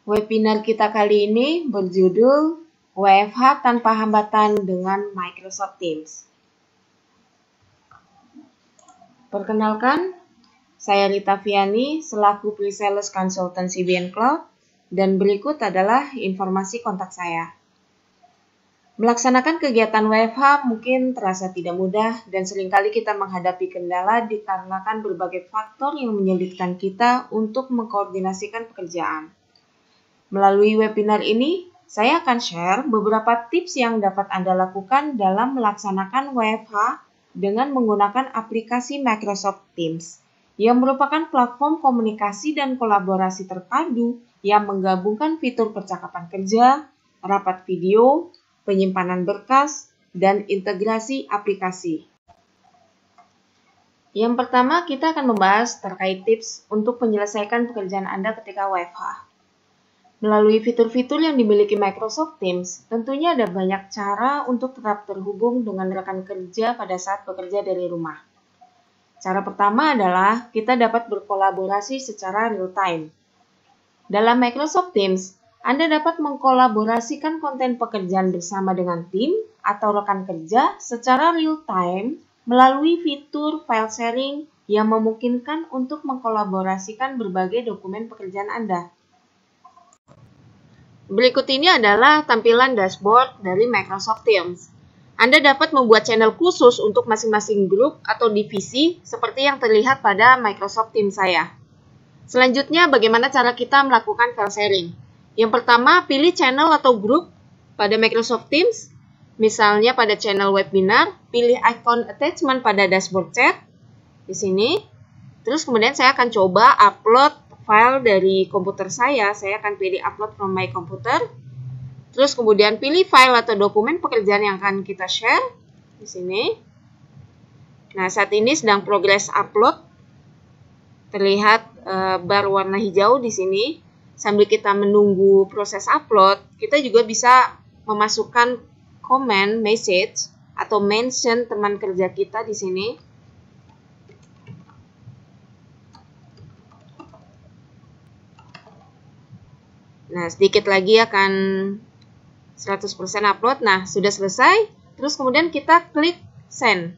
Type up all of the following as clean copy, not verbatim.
Webinar kita kali ini berjudul WFH tanpa hambatan dengan Microsoft Teams. Perkenalkan, saya Rita Viani selaku Pre-Sales Consultant CBN Cloud dan berikut adalah informasi kontak saya. Melaksanakan kegiatan WFH mungkin terasa tidak mudah dan seringkali kita menghadapi kendala dikarenakan berbagai faktor yang menyulitkan kita untuk mengkoordinasikan pekerjaan. Melalui webinar ini, saya akan share beberapa tips yang dapat Anda lakukan dalam melaksanakan WFH dengan menggunakan aplikasi Microsoft Teams, yang merupakan platform komunikasi dan kolaborasi terpadu yang menggabungkan fitur percakapan kerja, rapat video, penyimpanan berkas, dan integrasi aplikasi. Yang pertama, kita akan membahas terkait tips untuk menyelesaikan pekerjaan Anda ketika WFH. Melalui fitur-fitur yang dimiliki Microsoft Teams, tentunya ada banyak cara untuk tetap terhubung dengan rekan kerja pada saat bekerja dari rumah. Cara pertama adalah kita dapat berkolaborasi secara real-time. Dalam Microsoft Teams, Anda dapat mengkolaborasikan konten pekerjaan bersama dengan tim atau rekan kerja secara real-time melalui fitur file sharing yang memungkinkan untuk mengkolaborasikan berbagai dokumen pekerjaan Anda. Berikut ini adalah tampilan dashboard dari Microsoft Teams. Anda dapat membuat channel khusus untuk masing-masing grup atau divisi seperti yang terlihat pada Microsoft Teams saya. Selanjutnya, bagaimana cara kita melakukan file sharing? Yang pertama, pilih channel atau grup pada Microsoft Teams. Misalnya pada channel webinar, pilih icon attachment pada dashboard chat di sini. Terus kemudian saya akan coba upload file dari komputer saya akan pilih upload from my computer. Terus kemudian pilih file atau dokumen pekerjaan yang akan kita share di sini. Nah, saat ini sedang progress upload. Terlihat bar warna hijau di sini. Sambil kita menunggu proses upload, kita juga bisa memasukkan comment, message, atau mention teman kerja kita di sini. Nah, sedikit lagi akan 100% upload. Nah, sudah selesai. Terus kemudian kita klik send.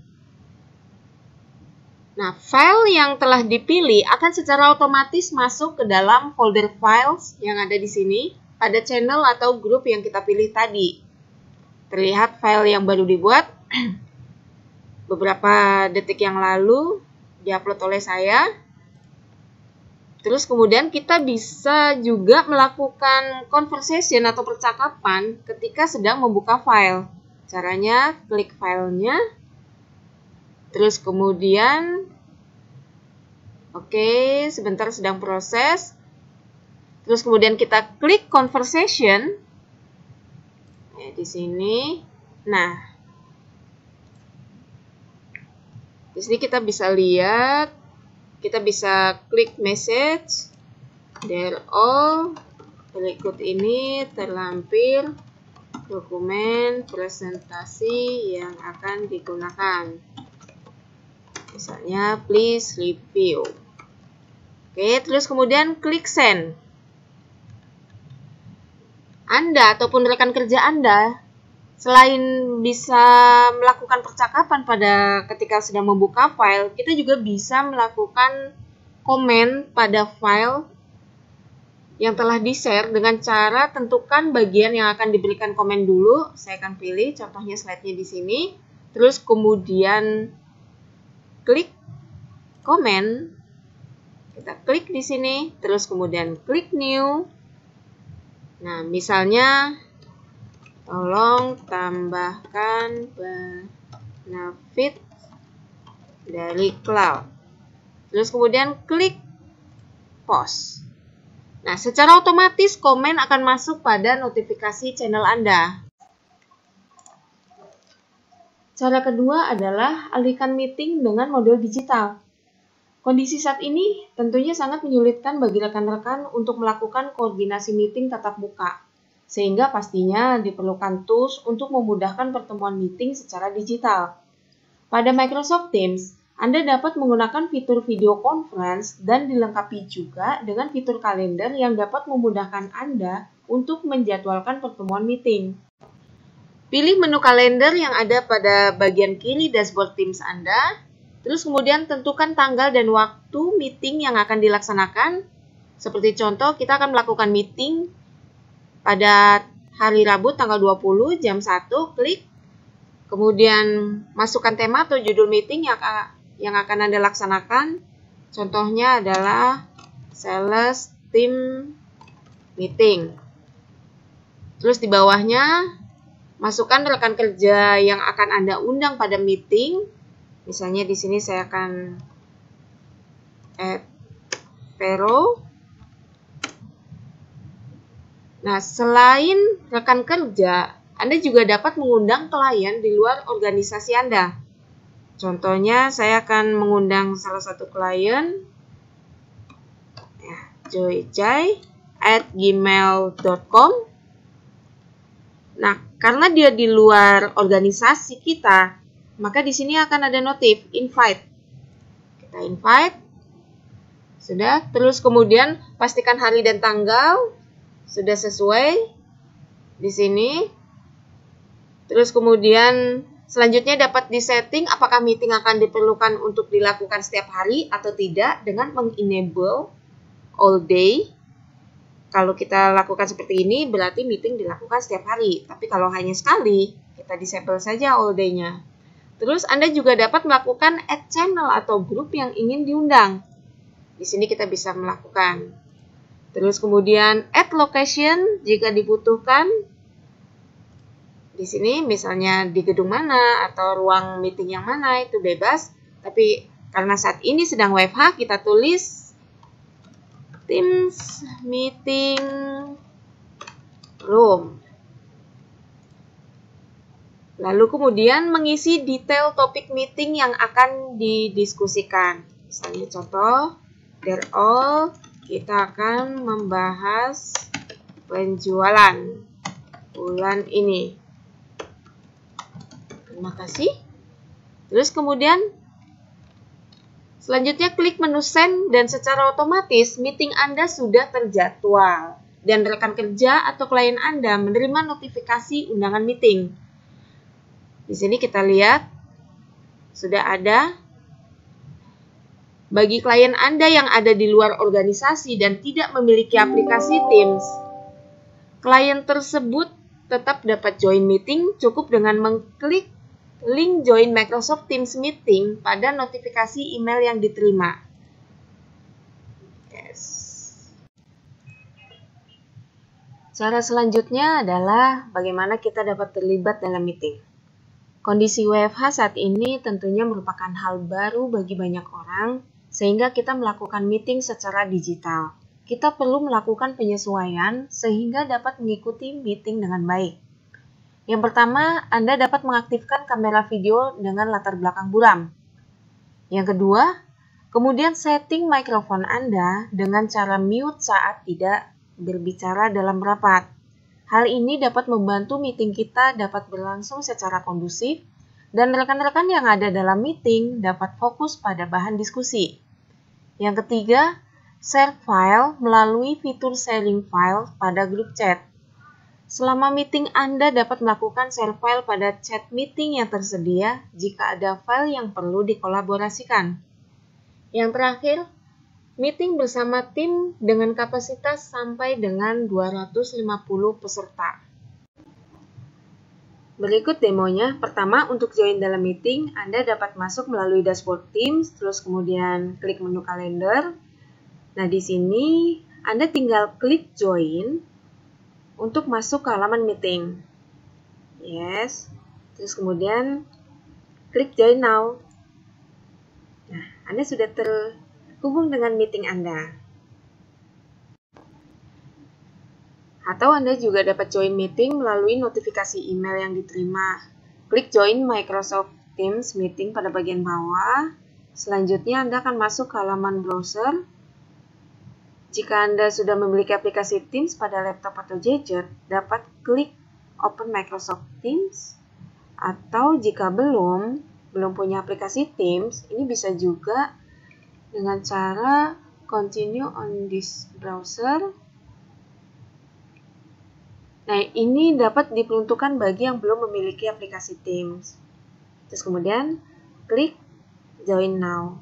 Nah, file yang telah dipilih akan secara otomatis masuk ke dalam folder files yang ada di sini pada channel atau grup yang kita pilih tadi. Terlihat file yang baru dibuat beberapa detik yang lalu diupload oleh saya. Terus kemudian kita bisa juga melakukan conversation atau percakapan ketika sedang membuka file. Caranya klik filenya. Terus kemudian sebentar sedang proses. Terus kemudian kita klik conversation. Di sini. Nah, di sini kita bisa lihat. Kita bisa klik message, they're all, berikut ini terlampir dokumen presentasi yang akan digunakan. Misalnya, please review. Terus kemudian klik send. Anda ataupun rekan kerja Anda, selain bisa melakukan percakapan pada ketika sedang membuka file, kita juga bisa melakukan komen pada file yang telah di-share dengan cara tentukan bagian yang akan diberikan komen dulu. Saya akan pilih contohnya slide-nya di sini. Terus kemudian klik komen. Kita klik di sini, terus kemudian klik new. Nah, misalnya tolong tambahkan benefit dari cloud. Terus kemudian klik post. Nah, secara otomatis komen akan masuk pada notifikasi channel Anda. Cara kedua adalah alihkan meeting dengan model digital. Kondisi saat ini tentunya sangat menyulitkan bagi rekan-rekan untuk melakukan koordinasi meeting tatap muka. Sehingga pastinya diperlukan tools untuk memudahkan pertemuan meeting secara digital. Pada Microsoft Teams, Anda dapat menggunakan fitur video conference dan dilengkapi juga dengan fitur kalender yang dapat memudahkan Anda untuk menjadwalkan pertemuan meeting. Pilih menu kalender yang ada pada bagian kiri dashboard Teams Anda, terus kemudian tentukan tanggal dan waktu meeting yang akan dilaksanakan. Seperti contoh, kita akan melakukan meeting pada hari Rabu tanggal 20 jam 1, klik. Kemudian masukkan tema atau judul meeting yang akan Anda laksanakan. Contohnya adalah sales team meeting. Terus di bawahnya masukkan rekan kerja yang akan Anda undang pada meeting. Misalnya di sini saya akan add Vero. Nah, selain rekan kerja, Anda juga dapat mengundang klien di luar organisasi Anda. Contohnya, saya akan mengundang salah satu klien, joyjai@gmail.com. Nah, karena dia di luar organisasi kita, maka di sini akan ada notif invite. Kita invite. Sudah, terus kemudian pastikan hari dan tanggal sudah sesuai di sini. Terus kemudian selanjutnya dapat disetting apakah meeting akan diperlukan untuk dilakukan setiap hari atau tidak dengan mengenable all day. Kalau kita lakukan seperti ini berarti meeting dilakukan setiap hari. Tapi kalau hanya sekali, kita disable saja all day-nya. Terus Anda juga dapat melakukan add channel atau grup yang ingin diundang. Di sini kita bisa melakukan. Terus kemudian add location jika dibutuhkan. Di sini misalnya di gedung mana atau ruang meeting yang mana itu bebas. Tapi karena saat ini sedang WFH, kita tulis Teams Meeting Room. Lalu kemudian mengisi detail topik meeting yang akan didiskusikan. Misalnya contoh, kita akan membahas penjualan bulan ini. Terima kasih. Terus kemudian selanjutnya klik menu send dan secara otomatis meeting Anda sudah terjadwal dan rekan kerja atau klien Anda menerima notifikasi undangan meeting. Di sini kita lihat sudah ada. Bagi klien Anda yang ada di luar organisasi dan tidak memiliki aplikasi Teams, klien tersebut tetap dapat join meeting cukup dengan mengklik link join Microsoft Teams Meeting pada notifikasi email yang diterima. Cara selanjutnya adalah bagaimana kita dapat terlibat dalam meeting. Kondisi WFH saat ini tentunya merupakan hal baru bagi banyak orang, sehingga kita melakukan meeting secara digital. Kita perlu melakukan penyesuaian sehingga dapat mengikuti meeting dengan baik. Yang pertama, Anda dapat mengaktifkan kamera video dengan latar belakang buram. Yang kedua, kemudian setting mikrofon Anda dengan cara mute saat tidak berbicara dalam rapat. Hal ini dapat membantu meeting kita dapat berlangsung secara kondusif dan rekan-rekan yang ada dalam meeting dapat fokus pada bahan diskusi. Yang ketiga, share file melalui fitur sharing file pada grup chat. Selama meeting Anda dapat melakukan share file pada chat meeting yang tersedia jika ada file yang perlu dikolaborasikan. Yang terakhir, meeting bersama tim dengan kapasitas sampai dengan 250 peserta. Berikut demonya. Pertama, untuk join dalam meeting, Anda dapat masuk melalui dashboard Teams, terus kemudian klik menu kalender. Nah, di sini Anda tinggal klik join untuk masuk ke halaman meeting. Yes. Terus kemudian klik join now. Nah, Anda sudah terhubung dengan meeting Anda. Atau Anda juga dapat join meeting melalui notifikasi email yang diterima. Klik join Microsoft Teams Meeting pada bagian bawah. Selanjutnya Anda akan masuk ke halaman browser. Jika Anda sudah memiliki aplikasi Teams pada laptop atau gadget, dapat klik Open Microsoft Teams. Atau jika belum, belum punya aplikasi Teams, ini bisa juga dengan cara continue on this browser. Nah, ini dapat diperuntukkan bagi yang belum memiliki aplikasi Teams. Terus kemudian klik join now.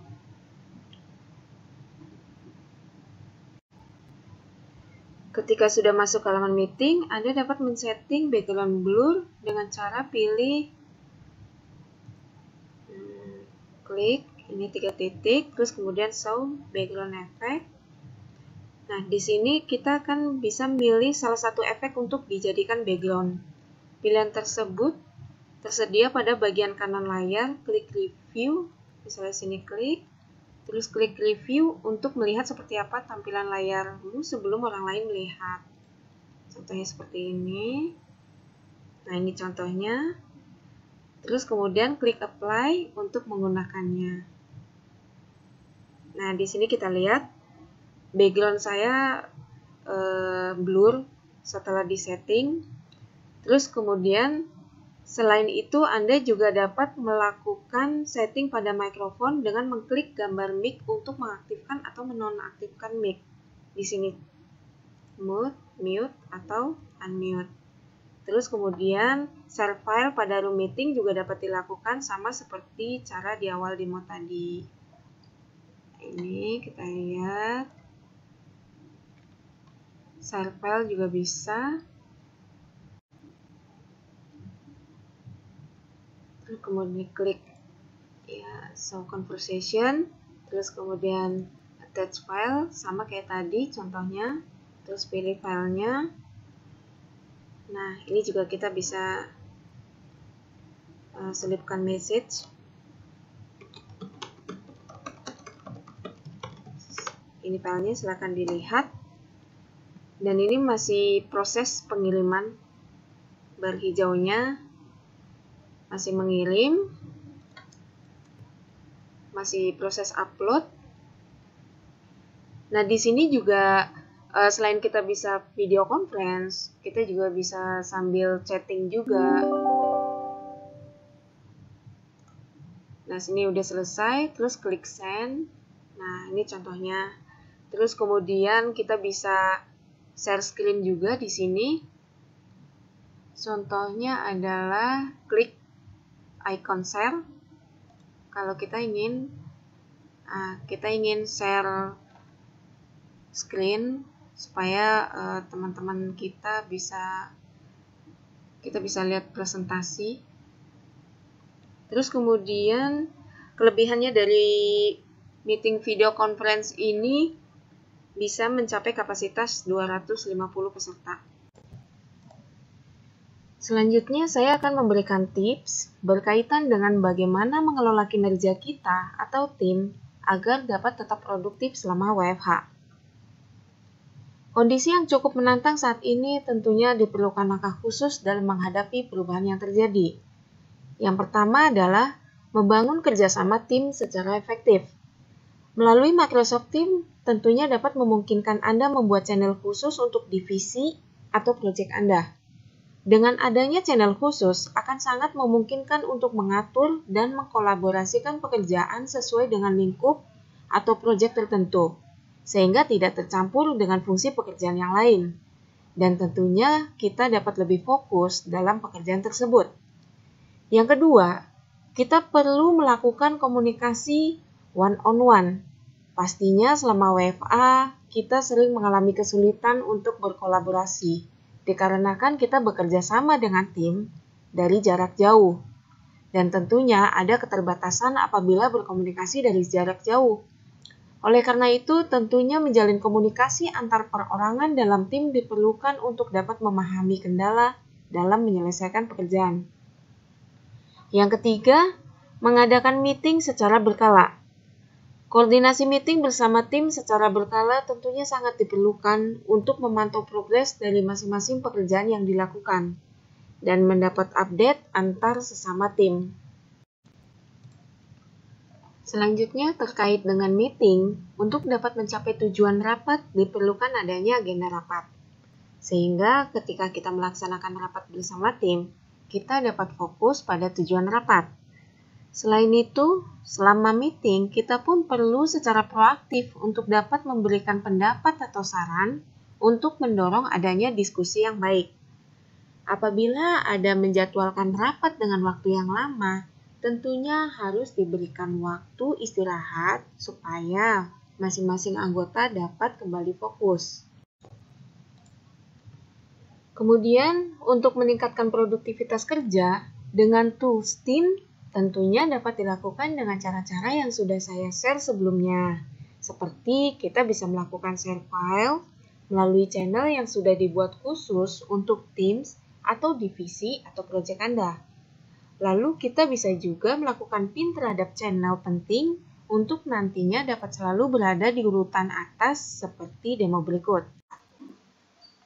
Ketika sudah masuk ke halaman meeting, Anda dapat men-setting background blur dengan cara pilih klik ini 3 titik, terus kemudian show background effect. Nah, di sini kita akan bisa milih salah satu efek untuk dijadikan background. Pilihan tersebut tersedia pada bagian kanan layar, klik review, misalnya sini klik, terus klik review untuk melihat seperti apa tampilan layar dulu sebelum orang lain melihat. Contohnya seperti ini. Nah, ini contohnya. Terus kemudian klik apply untuk menggunakannya. Nah, di sini kita lihat background saya blur setelah disetting. Terus kemudian selain itu Anda juga dapat melakukan setting pada mikrofon dengan mengklik gambar mic untuk mengaktifkan atau menonaktifkan mic. Di sini mute atau unmute. Terus kemudian share file pada room meeting juga dapat dilakukan sama seperti cara di awal demo tadi. Ini kita lihat. Share file juga bisa. Terus kemudian klik ya show conversation. Terus kemudian attach file sama kayak tadi contohnya. Terus pilih filenya. Nah, ini juga kita bisa selipkan message. Ini filenya, silahkan dilihat. Dan ini masih proses pengiriman. Bar hijaunya masih mengirim. Masih proses upload. Nah, di sini juga selain kita bisa video conference, kita juga bisa sambil chatting juga. Nah, sini udah selesai, terus klik send. Nah, ini contohnya. Terus kemudian kita bisa share screen juga di sini. Contohnya adalah klik icon share. Kalau kita ingin share screen supaya teman-teman kita bisa lihat presentasi. Terus kemudian kelebihannya dari meeting video conference ini bisa mencapai kapasitas 250 peserta. Selanjutnya saya akan memberikan tips berkaitan dengan bagaimana mengelola kinerja kita atau tim agar dapat tetap produktif selama WFH. Kondisi yang cukup menantang saat ini tentunya diperlukan langkah khusus dalam menghadapi perubahan yang terjadi. Yang pertama adalah membangun kerjasama tim secara efektif. Melalui Microsoft Teams, tentunya dapat memungkinkan Anda membuat channel khusus untuk divisi atau proyek Anda. Dengan adanya channel khusus, akan sangat memungkinkan untuk mengatur dan mengkolaborasikan pekerjaan sesuai dengan lingkup atau proyek tertentu, sehingga tidak tercampur dengan fungsi pekerjaan yang lain. Dan tentunya kita dapat lebih fokus dalam pekerjaan tersebut. Yang kedua, kita perlu melakukan komunikasi one-on-one. Pastinya selama WFA, kita sering mengalami kesulitan untuk berkolaborasi, dikarenakan kita bekerja sama dengan tim dari jarak jauh. Dan tentunya ada keterbatasan apabila berkomunikasi dari jarak jauh. Oleh karena itu, tentunya menjalin komunikasi antar perorangan dalam tim diperlukan untuk dapat memahami kendala dalam menyelesaikan pekerjaan. Yang ketiga, mengadakan meeting secara berkala. Koordinasi meeting bersama tim secara berkala tentunya sangat diperlukan untuk memantau progres dari masing-masing pekerjaan yang dilakukan dan mendapat update antar sesama tim. Selanjutnya, terkait dengan meeting, untuk dapat mencapai tujuan rapat diperlukan adanya agenda rapat. Sehingga ketika kita melaksanakan rapat bersama tim, kita dapat fokus pada tujuan rapat. Selain itu, selama meeting, kita pun perlu secara proaktif untuk dapat memberikan pendapat atau saran untuk mendorong adanya diskusi yang baik. Apabila ada menjadwalkan rapat dengan waktu yang lama, tentunya harus diberikan waktu istirahat supaya masing-masing anggota dapat kembali fokus. Kemudian, untuk meningkatkan produktivitas kerja, dengan tools tim tentunya dapat dilakukan dengan cara-cara yang sudah saya share sebelumnya. Seperti kita bisa melakukan share file melalui channel yang sudah dibuat khusus untuk Teams atau divisi atau proyek Anda. Lalu kita bisa juga melakukan pin terhadap channel penting untuk nantinya dapat selalu berada di urutan atas seperti demo berikut.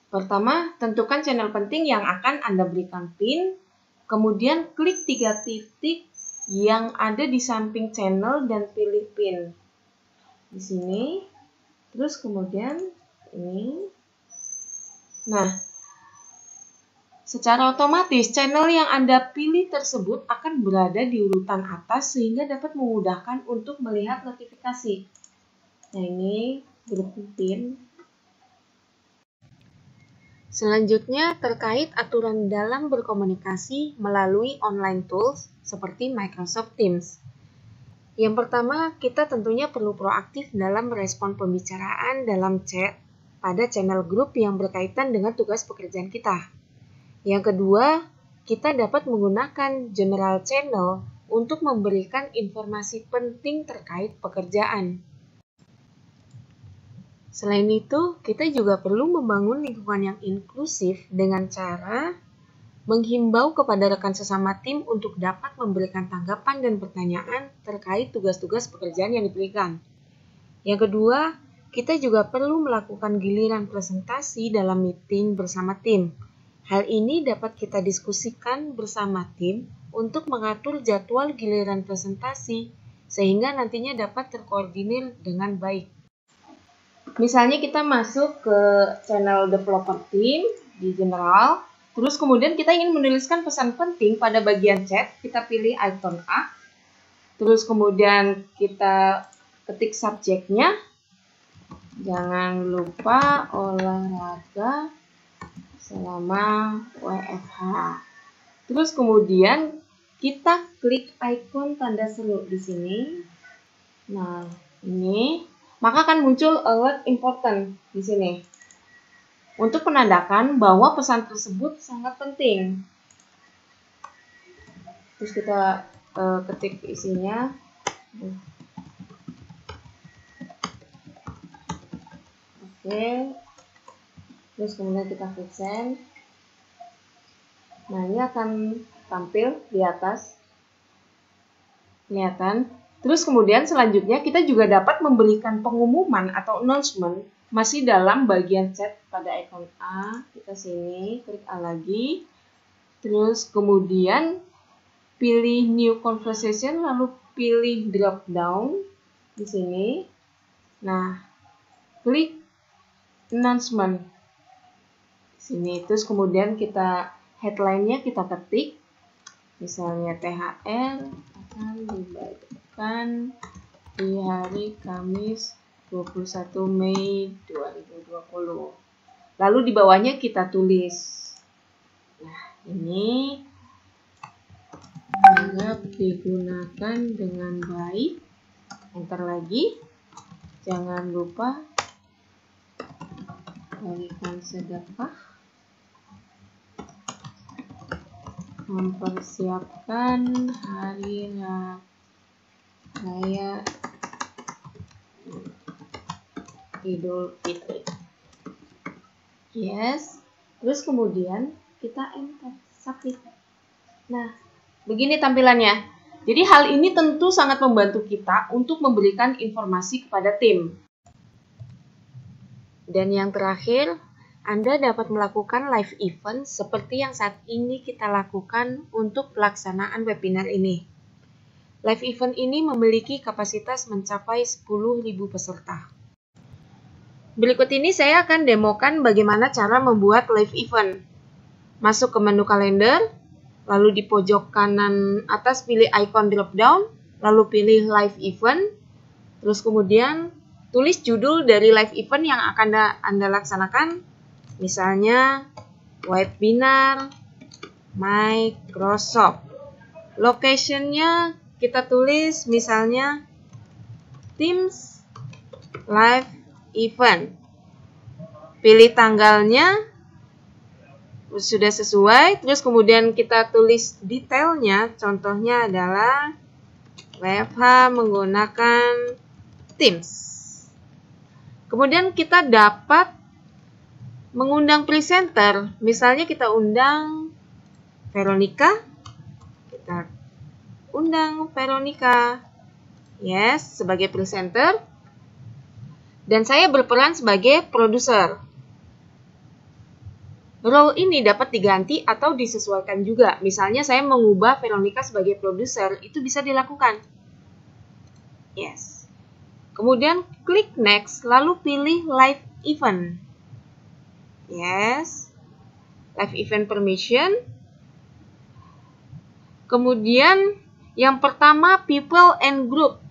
Pertama, tentukan channel penting yang akan Anda berikan pin, kemudian klik 3 titik yang ada di samping channel dan pilih pin. Di sini, terus kemudian ini. Nah, secara otomatis channel yang Anda pilih tersebut akan berada di urutan atas sehingga dapat memudahkan untuk melihat notifikasi. Nah, ini grup pin. Selanjutnya, terkait aturan dalam berkomunikasi melalui online tools seperti Microsoft Teams. Yang pertama, kita tentunya perlu proaktif dalam merespon pembicaraan dalam chat pada channel grup yang berkaitan dengan tugas pekerjaan kita. Yang kedua, kita dapat menggunakan general channel untuk memberikan informasi penting terkait pekerjaan. Selain itu, kita juga perlu membangun lingkungan yang inklusif dengan cara menghimbau kepada rekan sesama tim untuk dapat memberikan tanggapan dan pertanyaan terkait tugas-tugas pekerjaan yang diberikan. Yang kedua, kita juga perlu melakukan giliran presentasi dalam meeting bersama tim. Hal ini dapat kita diskusikan bersama tim untuk mengatur jadwal giliran presentasi sehingga nantinya dapat terkoordinir dengan baik. Misalnya kita masuk ke channel developer team di general, terus kemudian kita ingin menuliskan pesan penting pada bagian chat, kita pilih icon A, terus kemudian kita ketik subjeknya, jangan lupa olahraga selama WFH. Terus kemudian kita klik icon tanda seru di sini. Nah, ini maka akan muncul alert important di sini untuk menandakan bahwa pesan tersebut sangat penting. Terus kita ketik isinya. Oke. Terus kemudian kita klik send. Nah, ini akan tampil di atas. Kelihatan. Terus kemudian selanjutnya kita juga dapat memberikan pengumuman atau announcement masih dalam bagian chat pada icon A. Kita sini, klik A lagi. Terus kemudian pilih new conversation lalu pilih drop down di sini. Nah, klik announcement. Di sini terus kemudian kita headline-nya kita ketik. Misalnya THR akan dibayarkan di hari Kamis 21 Mei 2020. Lalu di bawahnya kita tulis. Nah, ini harap digunakan dengan baik. Enter lagi. Jangan lupa berikan sedekah. Mempersiapkan hari raya Idul Fitri. Yes. Terus kemudian kita enter, submit. Nah, begini tampilannya. Jadi hal ini tentu sangat membantu kita untuk memberikan informasi kepada tim. Dan yang terakhir, Anda dapat melakukan live event seperti yang saat ini kita lakukan untuk pelaksanaan webinar ini. Live event ini memiliki kapasitas mencapai 10.000 peserta. Berikut ini saya akan demokan bagaimana cara membuat live event. Masuk ke menu kalender, lalu di pojok kanan atas pilih icon drop down, lalu pilih live event, terus kemudian tulis judul dari live event yang akan Anda laksanakan, misalnya webinar Microsoft. Location-nya kita tulis misalnya Teams Live Event. Pilih tanggalnya, sudah sesuai, terus kemudian kita tulis detailnya, contohnya adalah WFH menggunakan Teams. Kemudian kita dapat mengundang presenter, misalnya kita undang Veronica, kita undang Veronica, yes, sebagai presenter, dan saya berperan sebagai produser. Role ini dapat diganti atau disesuaikan juga. Misalnya saya mengubah Veronica sebagai produser, itu bisa dilakukan. Yes. Kemudian klik next, lalu pilih live event. Yes. Live event permission. Kemudian yang pertama people and group.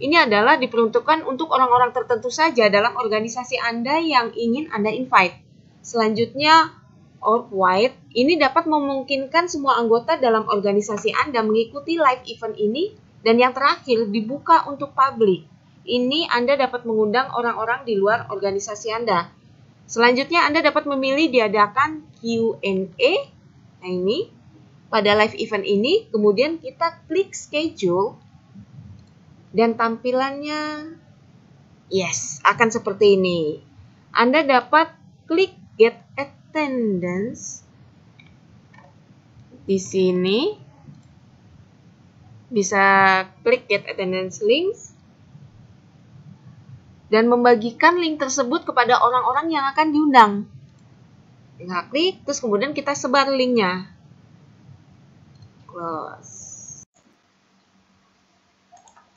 Ini adalah diperuntukkan untuk orang-orang tertentu saja dalam organisasi Anda yang ingin Anda invite. Selanjutnya, org-wide, ini dapat memungkinkan semua anggota dalam organisasi Anda mengikuti live event ini, dan yang terakhir, dibuka untuk publik. Ini Anda dapat mengundang orang-orang di luar organisasi Anda. Selanjutnya, Anda dapat memilih diadakan Q&A. Nah ini, pada live event ini, kemudian kita klik schedule, dan tampilannya, yes, akan seperti ini. Anda dapat klik Get Attendance. Di sini bisa klik Get Attendance Links dan membagikan link tersebut kepada orang-orang yang akan diundang. Tinggal klik, terus kemudian kita sebar linknya. Close.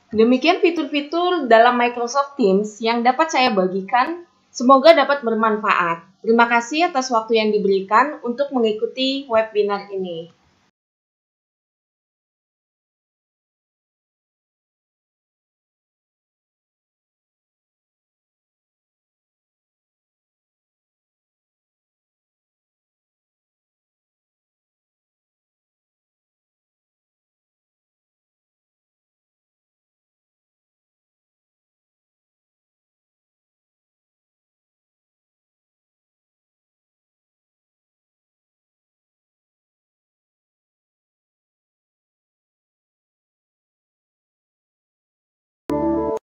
Demikian fitur-fitur dalam Microsoft Teams yang dapat saya bagikan. Semoga dapat bermanfaat. Terima kasih atas waktu yang diberikan untuk mengikuti webinar ini.